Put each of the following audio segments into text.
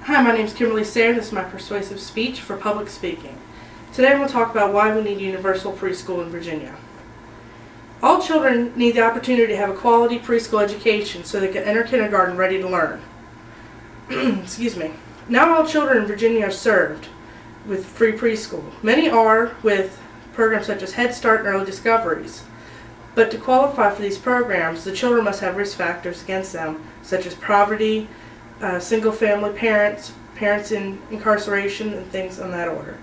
Hi, my name is Kimberly Sayre. This is my persuasive speech for public speaking. Today I'm going to talk about why we need universal preschool in Virginia. All children need the opportunity to have a quality preschool education so they can enter kindergarten ready to learn. Excuse me. Not all children in Virginia are served with free preschool. Many are with programs such as Head Start and Early Discoveries. But to qualify for these programs, the children must have risk factors against them, such as poverty, single-family parents, parents in incarceration, and things on that order.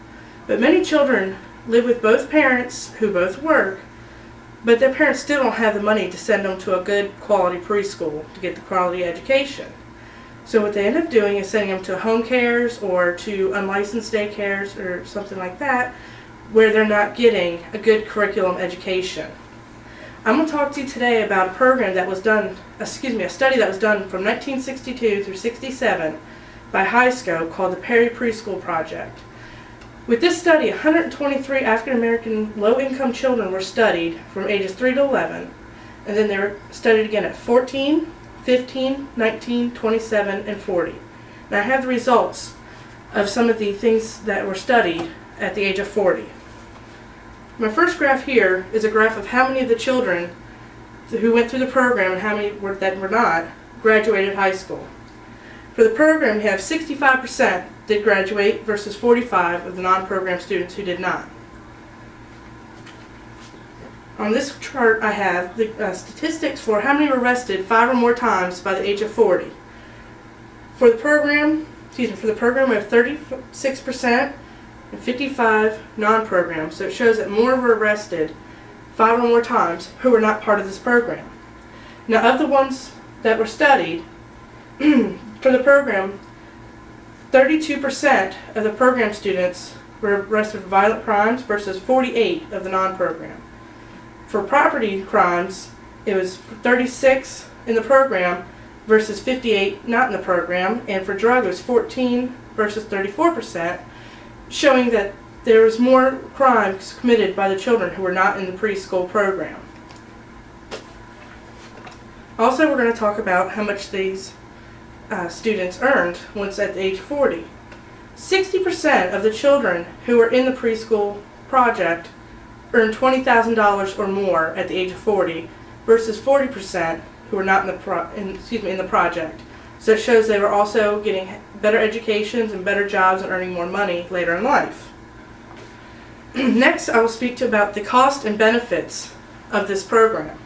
But many children live with both parents who both work, but their parents still don't have the money to send them to a good quality preschool to get the quality education. So what they end up doing is sending them to home cares or to unlicensed daycares or something like that, where they're not getting a good curriculum education. I'm going to talk to you today about a program that was done, a study that was done from 1962 through 67 by HighScope called the Perry Preschool Project. With this study, 123 African American low-income children were studied from ages 3 to 11, and then they were studied again at 14, 15, 19, 27, and 40. Now I have the results of some of the things that were studied at the age of 40. My first graph here is a graph of how many of the children who went through the program and how many that were not graduated high school. For the program, you have 65% did graduate versus 45% of the non-program students who did not. On this chart, I have the statistics for how many were arrested 5 or more times by the age of 40. For the program, we have 36%. And 55 non-programs, so it shows that more were arrested 5 or more times who were not part of this program. Now, of the ones that were studied for the program, 32% of the program students were arrested for violent crimes versus 48% of the non-program. For property crimes, it was 36 in the program versus 58 not in the program, and for drug it was 14 versus 34%. Showing that there was more crimes committed by the children who were not in the preschool program. Also, we're going to talk about how much these students earned once at the age of 40. 60% of the children who were in the preschool project earned $20,000 or more at the age of 40 versus 40% who were not in the project. So it shows they were also getting better educations and better jobs and earning more money later in life. Next, I will speak about the cost and benefits of this program.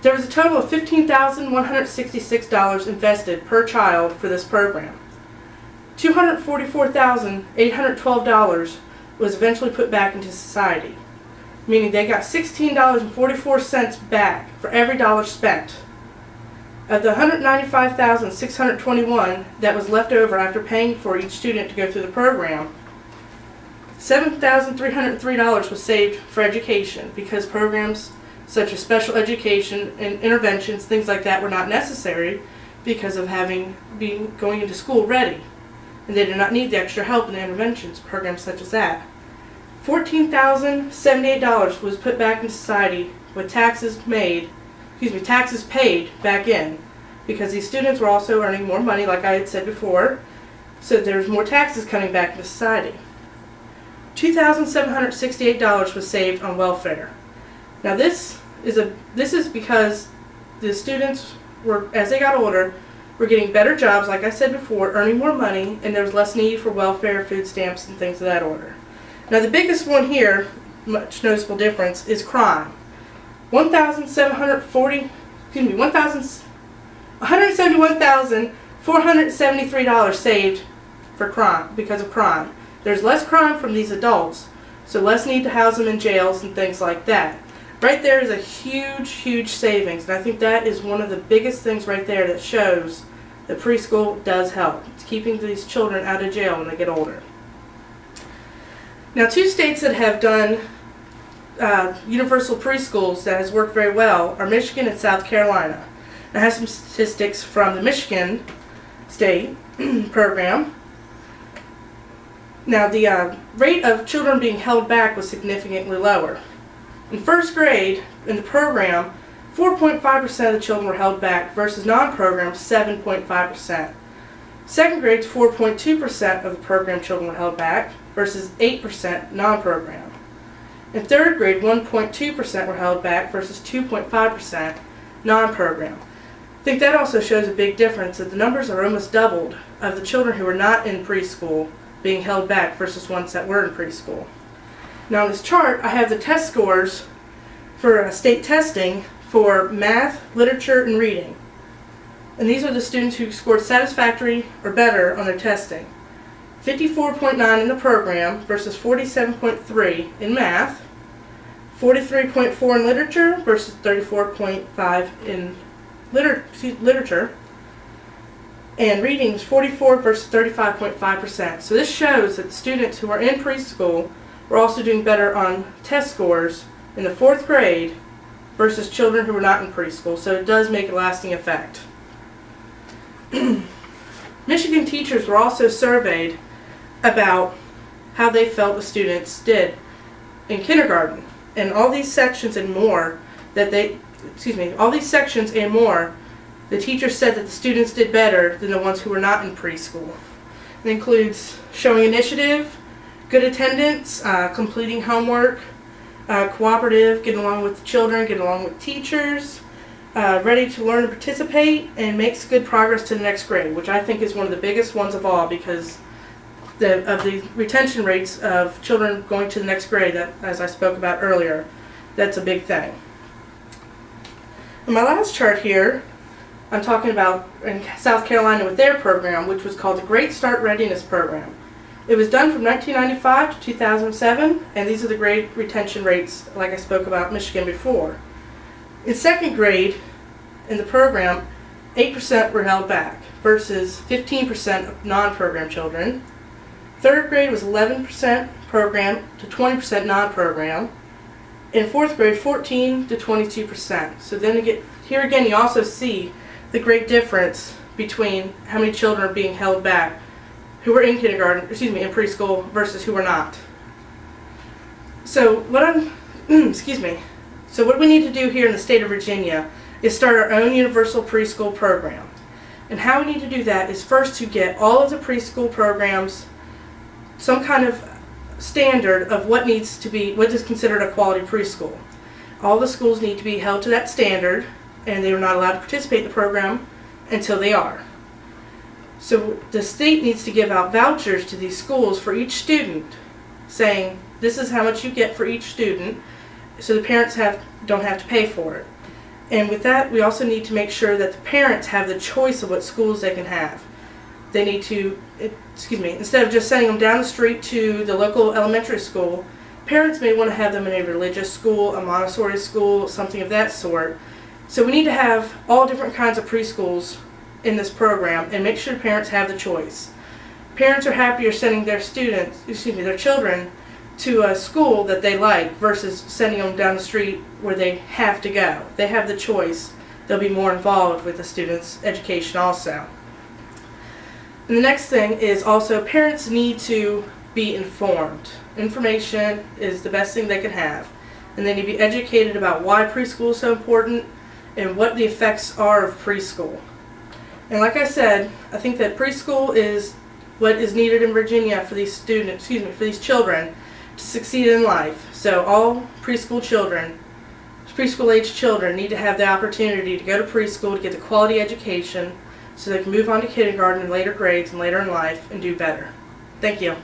There was a total of $15,166 invested per child for this program. $244,812 was eventually put back into society, meaning they got $16.44 back for every dollar spent. Of the $195,621 that was left over after paying for each student to go through the program, $7,303 was saved for education because programs such as special education and interventions, things like that, were not necessary because of going into school ready, and they did not need the extra help in the interventions programs such as that. $14,078 was put back in society with taxes paid back in, because these students were also earning more money, like I had said before, so there's more taxes coming back into society. $2,768 was saved on welfare. Now this is because the students were, as they got older, were getting better jobs, like I said before, earning more money, and there was less need for welfare, food stamps, and things of that order. Now the biggest one here, much noticeable difference, is crime. $171,473 saved for crime because of crime. There's less crime from these adults, so less need to house them in jails and things like that. Right there is a huge, huge savings, and I think that is one of the biggest things right there that shows that preschool does help. It's keeping these children out of jail when they get older. Now, 2 states that have done universal preschools that has worked very well are Michigan and South Carolina. I have some statistics from the Michigan state program. Now, the rate of children being held back was significantly lower. In first grade, in the program, 4.5% of the children were held back versus non-program 7.5%. Second grade, 4.2% of the program children were held back versus 8% non-program. In third grade, 1.2% were held back versus 2.5% non-program. I think that also shows a big difference, that the numbers are almost doubled of the children who are not in preschool being held back versus ones that were in preschool. Now on this chart, I have the test scores for state testing for math, literature, and reading. And these are the students who scored satisfactory or better on their testing. 54.9 in the program versus 47.3 in math, 43.4 in literature versus 34.5 in literature, and reading is 44 versus 35.5%. So this shows that the students who are in preschool were also doing better on test scores in the 4th grade versus children who were not in preschool. So it does make a lasting effect. Michigan teachers were also surveyed about how they felt the students did in kindergarten, and all these sections and more the teachers said that the students did better than the ones who were not in preschool. It includes showing initiative, good attendance, completing homework, cooperative, getting along with the children, getting along with teachers, ready to learn and participate, and makes good progress to the next grade, which I think is one of the biggest ones of all, because of the retention rates of children going to the next grade, that, as I spoke about earlier, that's a big thing. In my last chart here, I'm talking about in South Carolina with their program, which was called the Great Start Readiness Program. It was done from 1995 to 2007, and these are the grade retention rates like I spoke about Michigan before. In second grade, in the program, 8% were held back versus 15% of non-program children. Third grade was 11% program to 20% non-program. In fourth grade, 14 to 22%. So then here again, you also see the great difference between how many children are being held back who were in in preschool versus who were not. So what we need to do here in the state of Virginia is start our own universal preschool program. And how we need to do that is first to get all of the preschool programs some kind of standard of what is considered a quality preschool. All the schools need to be held to that standard, and they are not allowed to participate in the program until they are. So the state needs to give out vouchers to these schools for each student, saying this is how much you get for each student, so the parents don't have to pay for it. And with that, we also need to make sure that the parents have the choice of what schools they can have. They need to, instead of just sending them down the street to the local elementary school, parents may want to have them in a religious school, a Montessori school, something of that sort. So we need to have all different kinds of preschools in this program and make sure parents have the choice. Parents are happier sending their children to a school that they like versus sending them down the street where they have to go. If they have the choice, they'll be more involved with the student's education also. And the next thing is also parents need to be informed. Information is the best thing they can have. And they need to be educated about why preschool is so important and what the effects are of preschool. And like I said, I think that preschool is what is needed in Virginia for these these children to succeed in life. So all preschool age children need to have the opportunity to go to preschool to get the quality education so they can move on to kindergarten and later grades and later in life and do better. Thank you.